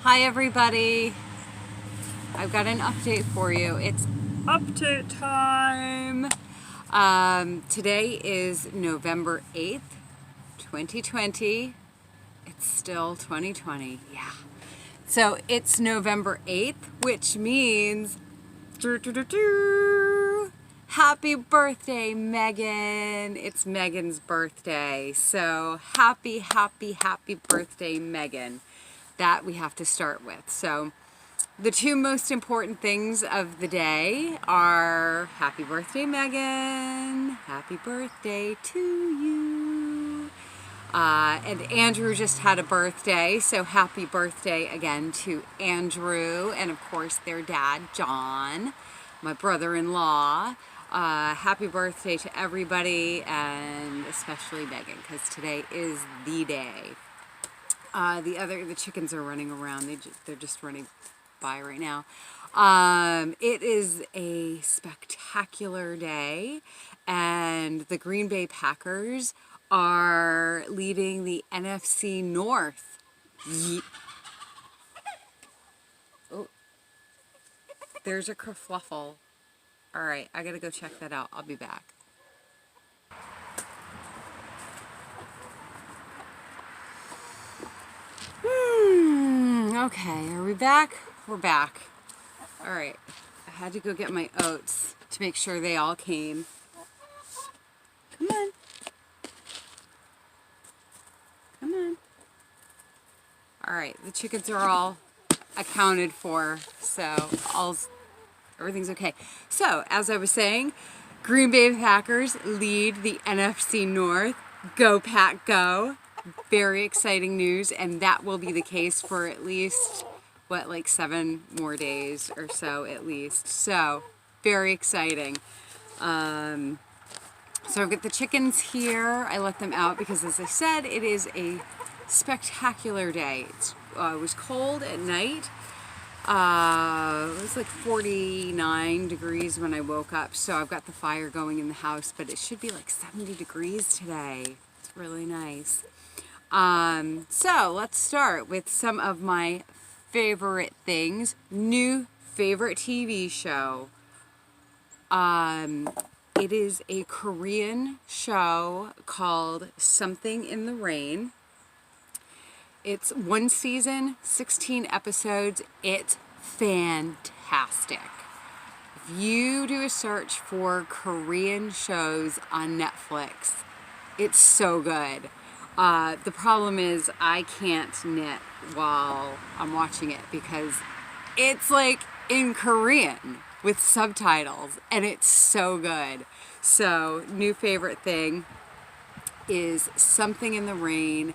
Hi everybody, I've got an update for you. It's update time. Today is November 8th, 2020. It's still 2020, yeah. So it's November 8th, which means happy birthday, Megan. It's Megan's birthday. So happy birthday, Megan. That we have to start with. So the two most important things of the day are happy birthday, Megan. Happy birthday to you. And Andrew just had a birthday, so happy birthday again to Andrew and of course their dad, John, my brother-in-law. Happy birthday to everybody and especially Megan, because today is the day. The chickens are running around. They're just running by right now. It is a spectacular day, and the Green Bay Packers are leading the NFC North. Oh, there's a kerfluffle. All right, I gotta go check that out. I'll be back. Okay, are we back? We're back. All right, I had to go get my oats to make sure they all came. Come on. Come on. All right, the chickens are all accounted for, so everything's okay. So, as I was saying, Green Bay Packers lead the NFC North. Go Pack Go. Very exciting news, and that will be the case for at least, like 7 more days or so at least. So, very exciting. So I've got the chickens here. I let them out because, as I said, it is a spectacular day. It was cold at night. It was like 49 degrees when I woke up, so I've got the fire going in the house, but it should be like 70 degrees today. It's really nice. So let's start with some of my favorite things. New favorite TV show. It is a Korean show called Something in the Rain. It's 1 season, 16 episodes. It's fantastic. If you do a search for Korean shows on Netflix, it's so good. The problem is I can't knit while I'm watching it because it's like in Korean with subtitles, and it's so good. So, new favorite thing is Something in the Rain.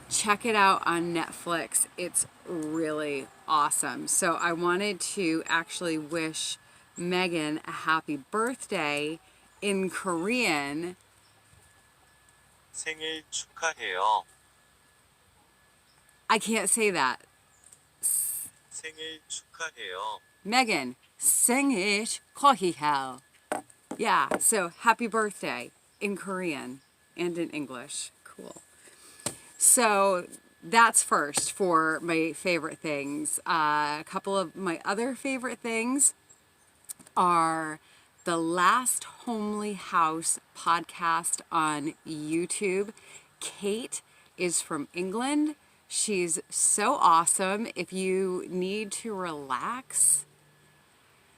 Check it out on Netflix. It's really awesome. So I wanted to actually wish Megan a happy birthday in Korean. 생일 축하해요. I can't say that. 생일 축하해요. Megan, 생일 축하해요. Yeah, so happy birthday in Korean and in English. Cool. So that's first for my favorite things. A couple of my other favorite things are the Last Homely House podcast on YouTube. Kate is from England. She's so awesome. If you need to relax,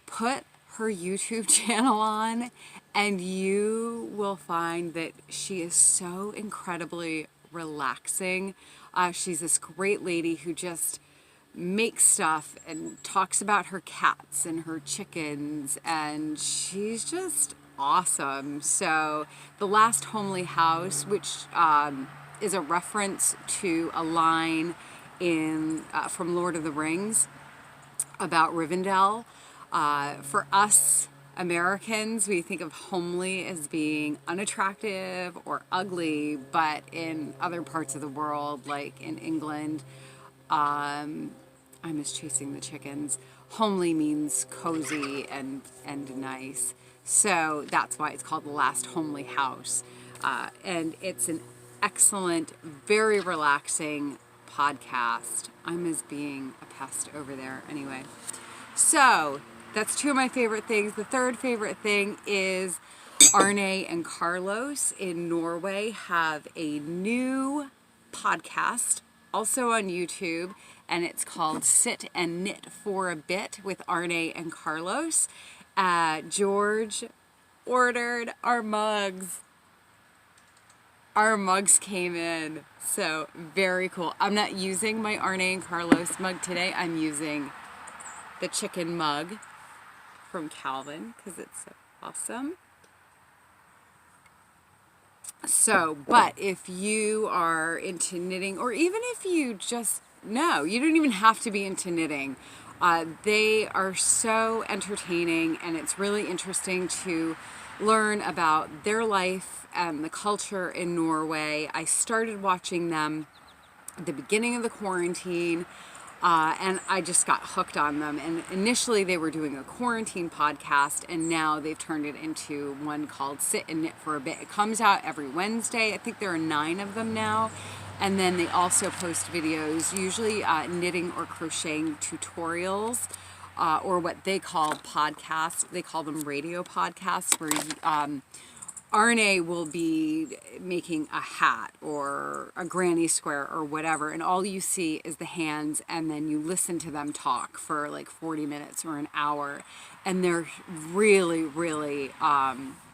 put her YouTube channel on and you will find that she is so incredibly relaxing. She's this great lady who just makes stuff and talks about her cats and her chickens, and she's just awesome. So the Last Homely House, which is a reference to a line in from Lord of the Rings about Rivendell. For us Americans, we think of homely as being unattractive or ugly, but in other parts of the world, like in England, I miss chasing the chickens. Homely means cozy and nice. So that's why it's called The Last Homely House. And it's an excellent, very relaxing podcast. I'm as being a pest over there anyway. So that's two of my favorite things. The third favorite thing is Arne and Carlos in Norway have a new podcast, also on YouTube, and it's called Sit and Knit for a Bit with Arne and Carlos. George ordered our mugs. Our mugs came in, so very cool. I'm not using my Arne and Carlos mug today. I'm using the chicken mug from Calvin because it's so awesome. So, but if you are into knitting, or even if you just, no, you don't even have to be into knitting. They are so entertaining, and it's really interesting to learn about their life and the culture in Norway. I started watching them at the beginning of the quarantine, and I just got hooked on them. And initially they were doing a quarantine podcast, and now they've turned it into one called Sit and Knit for a Bit. It comes out every Wednesday. I think there are 9 of them now. And then they also post videos, usually knitting or crocheting tutorials, or what they call podcasts. They call them radio podcasts, where Arne will be making a hat or a granny square or whatever, and all you see is the hands, and then you listen to them talk for like 40 minutes or an hour, and they're really, really,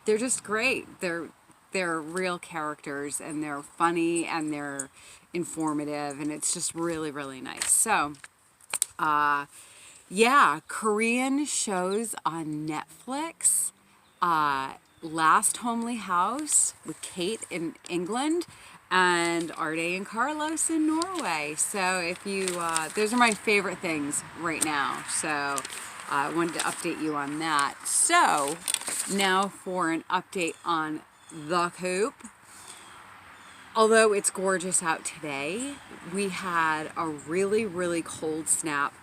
they're just great. They're real characters, and they're funny, and they're informative, and it's just really, really nice. So, yeah, Korean shows on Netflix. Last Homely House with Kate in England, and Arne and Carlos in Norway. So if you, those are my favorite things right now. So I wanted to update you on that. So now for an update on the coop. Although it's gorgeous out today, we had a really, really cold snap,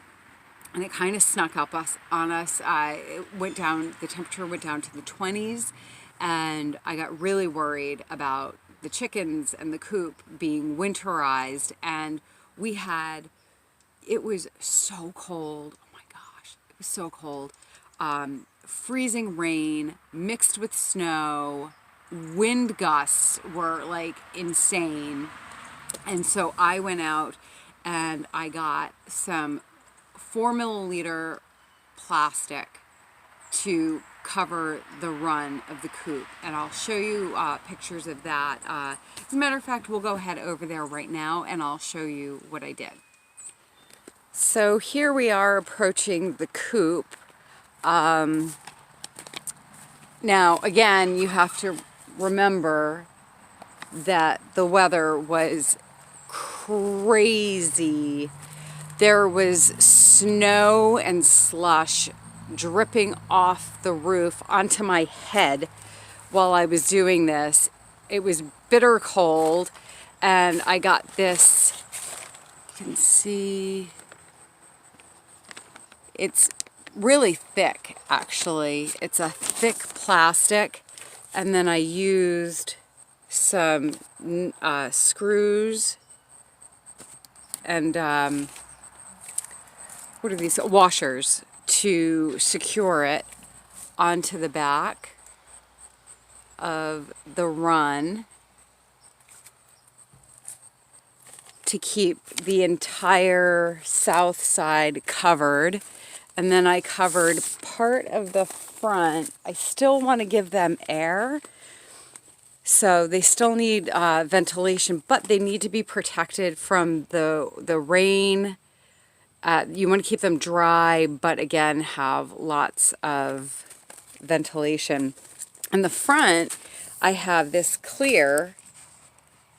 and it kind of snuck up on us. It went down, the temperature went down to the 20s, and I got really worried about the chickens and the coop being winterized. And it was so cold. Oh my gosh, it was so cold. Freezing rain mixed with snow. Wind gusts were like insane. And so I went out and I got some 4 milliliter plastic to cover the run of the coop, and I'll show you pictures of that. As a matter of fact, we'll go ahead over there right now and I'll show you what I did. So here we are approaching the coop. Now again, you have to remember that the weather was crazy. There was snow and slush dripping off the roof onto my head while I was doing this. It was bitter cold, and I got this, you can see, it's really thick actually. It's a thick plastic, and then I used some screws and what are these, washers, to secure it onto the back of the run to keep the entire south side covered. And then I covered part of the front. I still want to give them air, so they still need ventilation, but they need to be protected from the rain. You want to keep them dry, but again, have lots of ventilation. In the front, I have this clear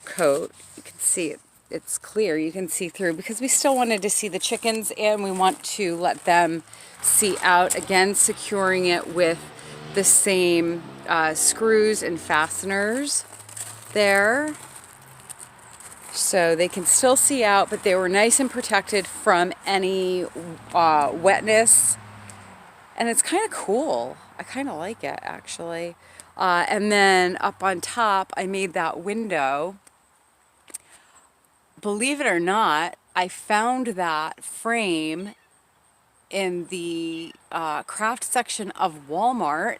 coat. You can see it's clear. You can see through, because we still wanted to see the chickens, and we want to let them see out. Again, securing it with the same screws and fasteners there, so they can still see out, but they were nice and protected from any wetness. And it's kind of cool. I kind of like it, actually. And then up on top, I made that window believe it or not, I found that frame in the craft section of Walmart.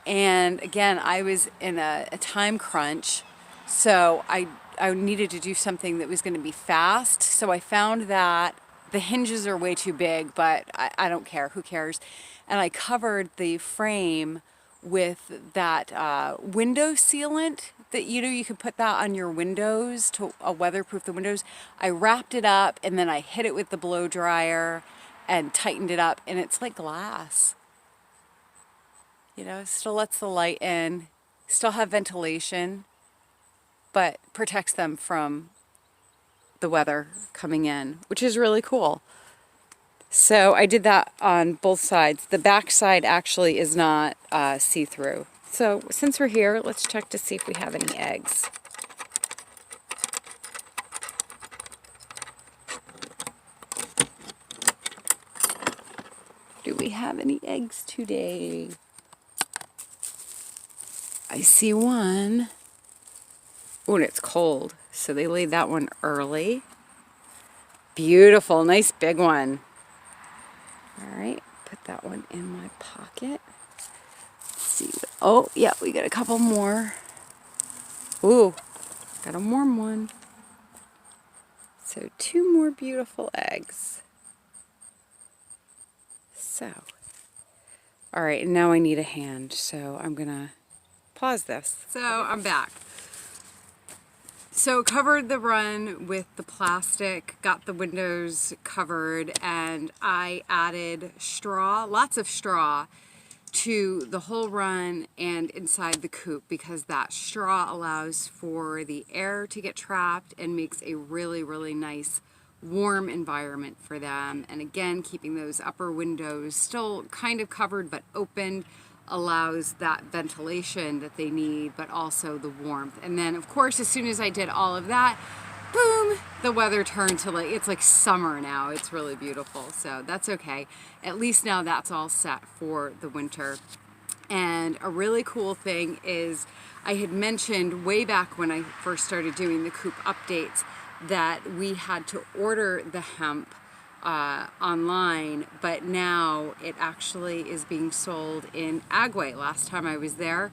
And again, I was in a time crunch, so I needed to do something that was going to be fast. So I found that the hinges are way too big, but I don't care. Who cares? And I covered the frame with that window sealant that you can put that on your windows to weatherproof the windows. I wrapped it up and then I hit it with the blow dryer and tightened it up, and it's like glass. You know, still lets the light in, still have ventilation, but protects them from the weather coming in, which is really cool. So I did that on both sides. The back side actually is not see-through. So since we're here, let's check to see if we have any eggs. Do we have any eggs today? I see one. Oh, and it's cold, so they laid that one early. Beautiful, nice big one. All right, put that one in my pocket. Let's see. Oh, yeah, we got a couple more. Ooh, got a warm one. So 2 more beautiful eggs. So, all right, and now I need a hand, so I'm gonna pause this. So I'm back. So covered the run with the plastic, got the windows covered, and I added straw, lots of straw, to the whole run and inside the coop, because that straw allows for the air to get trapped and makes a really, really nice warm environment for them. And again, keeping those upper windows still kind of covered but opened allows that ventilation that they need, but also the warmth. And then of course, as soon as I did all of that, boom, the weather turned to it's like summer now. It's really beautiful. So that's okay. At least now that's all set for the winter. And a really cool thing is, I had mentioned way back when I first started doing the coop updates that we had to order the hemp online, but now it actually is being sold in Agway. Last time I was there,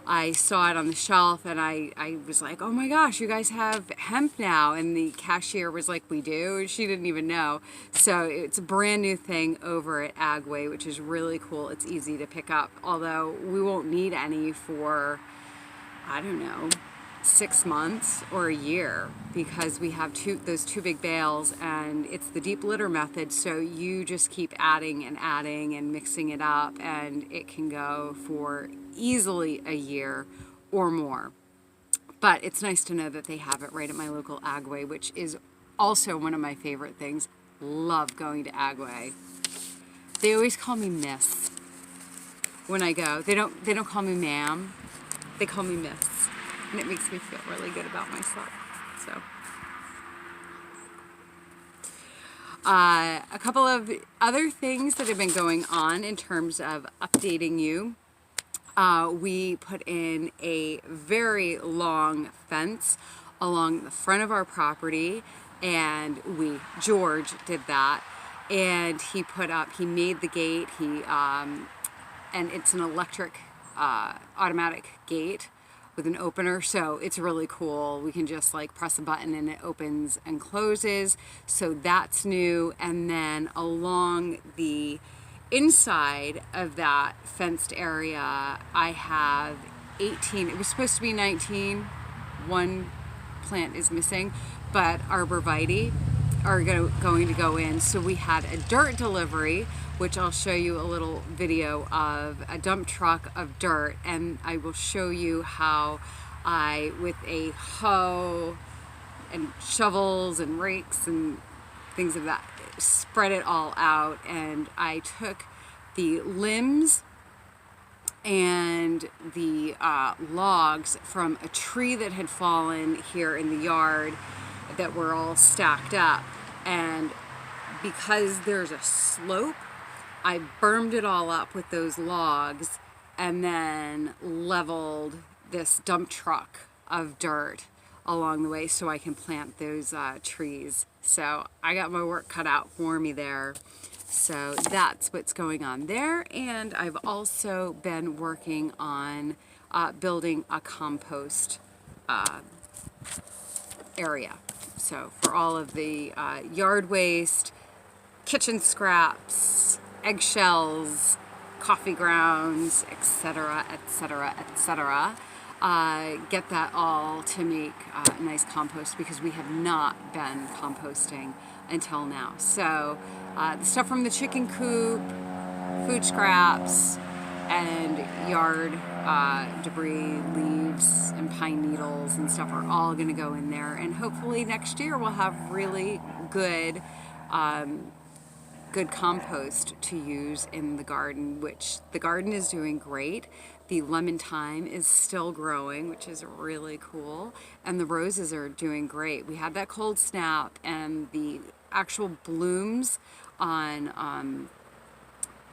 I saw it on the shelf and I was like, oh my gosh, you guys have hemp now. And the cashier was like, we do. She didn't even know. So it's a brand new thing over at Agway, which is really cool. It's easy to pick up, although we won't need any for, I don't know, 6 months or a year, because we have those two big bales, and it's the deep litter method, so you just keep adding and mixing it up, and it can go for easily a year or more. But it's nice to know that they have it right at my local Agway, which is also one of my favorite things. Love going to Agway. They always call me Miss when I go. They don't call me ma'am. They call me Miss. And it makes me feel really good about myself. So, a couple of other things that have been going on in terms of updating you. We put in a very long fence along the front of our property, and George did that, and he made the gate, and it's an electric automatic gate with an opener, so it's really cool. We can just like press a button and it opens and closes, so that's new. And then along the inside of that fenced area, I have 18, it was supposed to be 19, one plant is missing, but arborvitae are going to go in. So we had a dirt delivery, which I'll show you a little video of, a dump truck of dirt, and I will show you how I, with a hoe and shovels and rakes and things of that, spread it all out. And I took the limbs and the logs from a tree that had fallen here in the yard that were all stacked up, and because there's a slope, I bermed it all up with those logs and then leveled this dump truck of dirt along the way so I can plant those trees. So I got my work cut out for me there. So that's what's going on there. And I've also been working on building a compost area. So for all of the yard waste, kitchen scraps, eggshells, coffee grounds, etc., etc., etc. Get that all to make nice compost because we have not been composting until now. So the stuff from the chicken coop, food scraps, and yard debris, leaves, and pine needles and stuff are all going to go in there. And hopefully next year we'll have really good good compost to use in the garden, which the garden is doing great. The lemon thyme is still growing, which is really cool. And the roses are doing great. We had that cold snap and the actual blooms on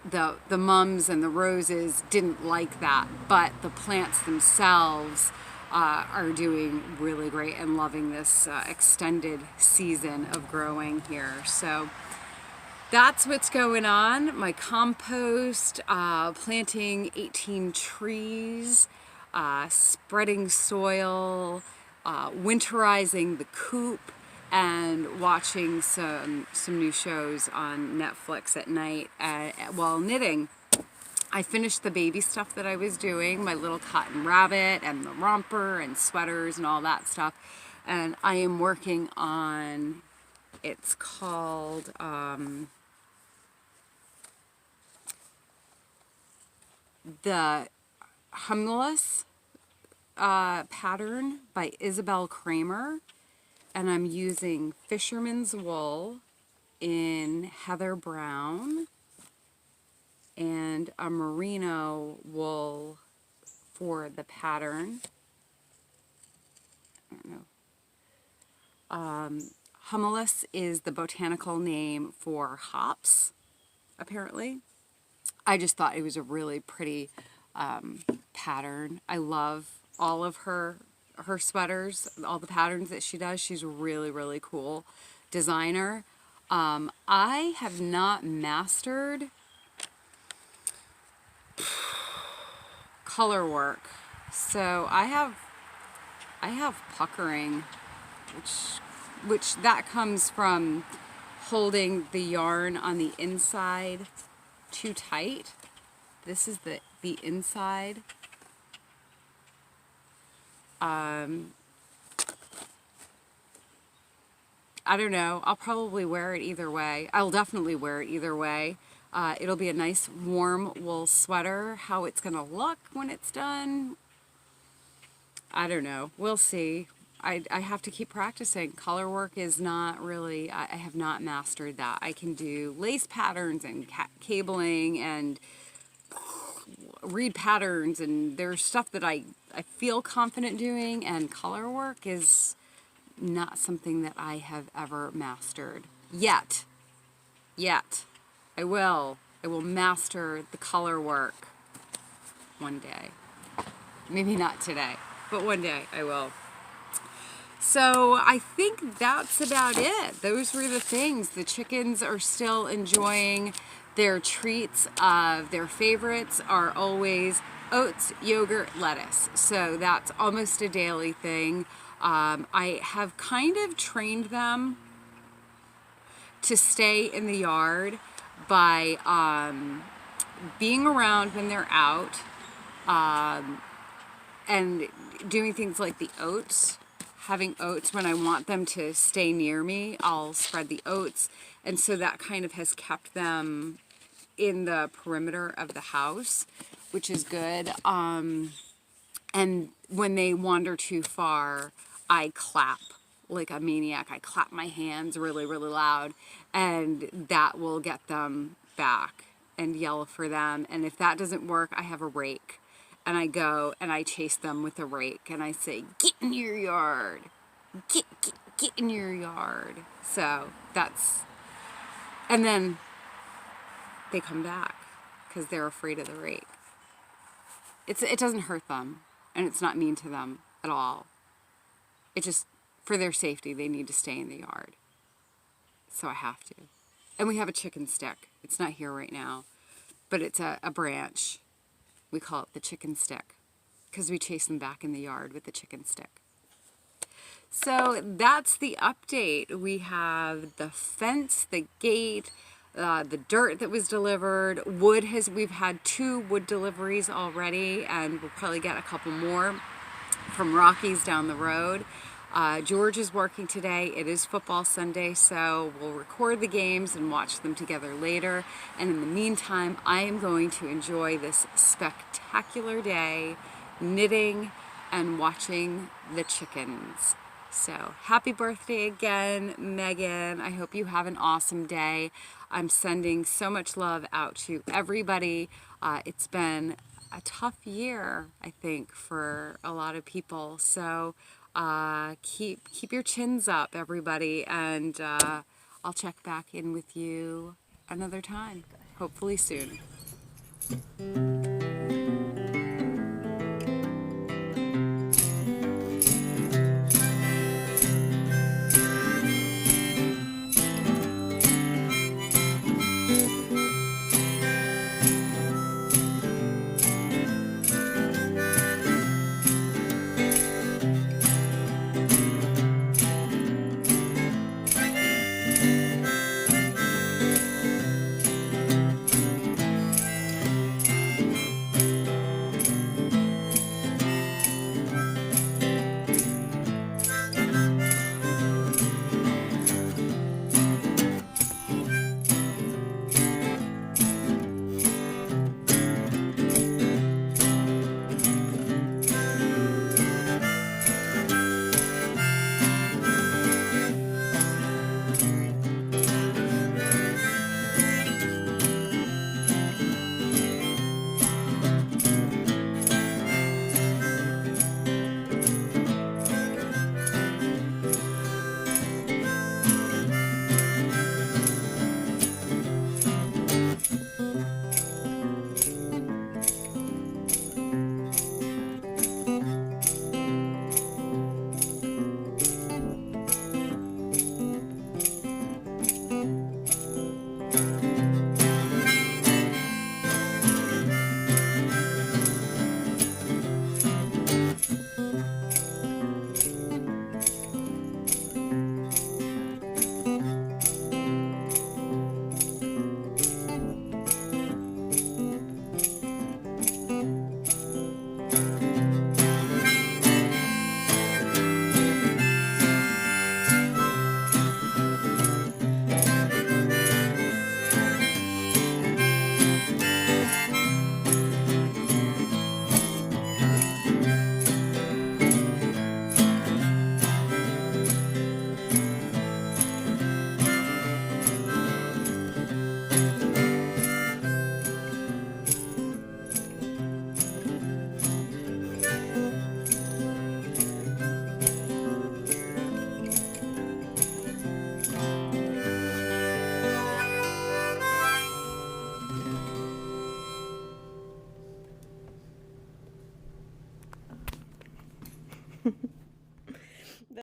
the mums and the roses didn't like that, but the plants themselves are doing really great and loving this extended season of growing here. So that's what's going on. My compost, planting 18 trees, spreading soil, winterizing the coop, and watching some new shows on Netflix at night while knitting. I finished the baby stuff that I was doing, my little cotton rabbit and the romper and sweaters and all that stuff. And I am working on, it's called, the Humulus pattern by Isabel Kramer, and I'm using fisherman's wool in Heather Brown and a merino wool for the pattern. I don't know. Humulus is the botanical name for hops, apparently. I just thought it was a really pretty pattern. I love all of her sweaters, all the patterns that she does. She's a really, really cool designer. I have not mastered color work. So I have puckering, which that comes from holding the yarn on the inside too tight. This is the inside. I don't know. I'll probably wear it either way. I'll definitely wear it either way. It'll be a nice warm wool sweater. How it's gonna look when it's done, I don't know. We'll see. I have to keep practicing. Color work is not really, I have not mastered that. I can do lace patterns and cabling and read patterns, and there's stuff that I feel confident doing, and color work is not something that I have ever mastered yet. I will master the color work one day. Maybe not today, but one day I will. So I think that's about it. Those were the things. The chickens are still enjoying their treats. Their favorites are always oats, yogurt, lettuce. So that's almost a daily thing. I have kind of trained them to stay in the yard by being around when they're out and doing things like the oats. Having oats when I want them to stay near me, I'll spread the oats. And so that kind of has kept them in the perimeter of the house, which is good. And when they wander too far, I clap like a maniac. I clap my hands really, really loud, and that will get them back and yell for them. And if that doesn't work, I have a rake. And I go and I chase them with a rake and I say, get in your yard, get in your yard. So that's, and then they come back because they're afraid of the rake. It doesn't hurt them, and it's not mean to them at all. It just for their safety, they need to stay in the yard. So I have to. And we have a chicken stick. It's not here right now, but it's a branch. We call it the chicken stick because we chase them back in the yard with the chicken stick. So that's the update. We have the fence, the gate, the dirt that was delivered. We've had 2 wood deliveries already, and we'll probably get a couple more from Rockies down the road. George is working today. It is football Sunday, so we'll record the games and watch them together later. And in the meantime, I am going to enjoy this spectacular day knitting and watching the chickens. So happy birthday again, Megan. I hope you have an awesome day. I'm sending so much love out to everybody. It's been a tough year, I think, for a lot of people. So keep your chins up, everybody, and I'll check back in with you another time, hopefully soon.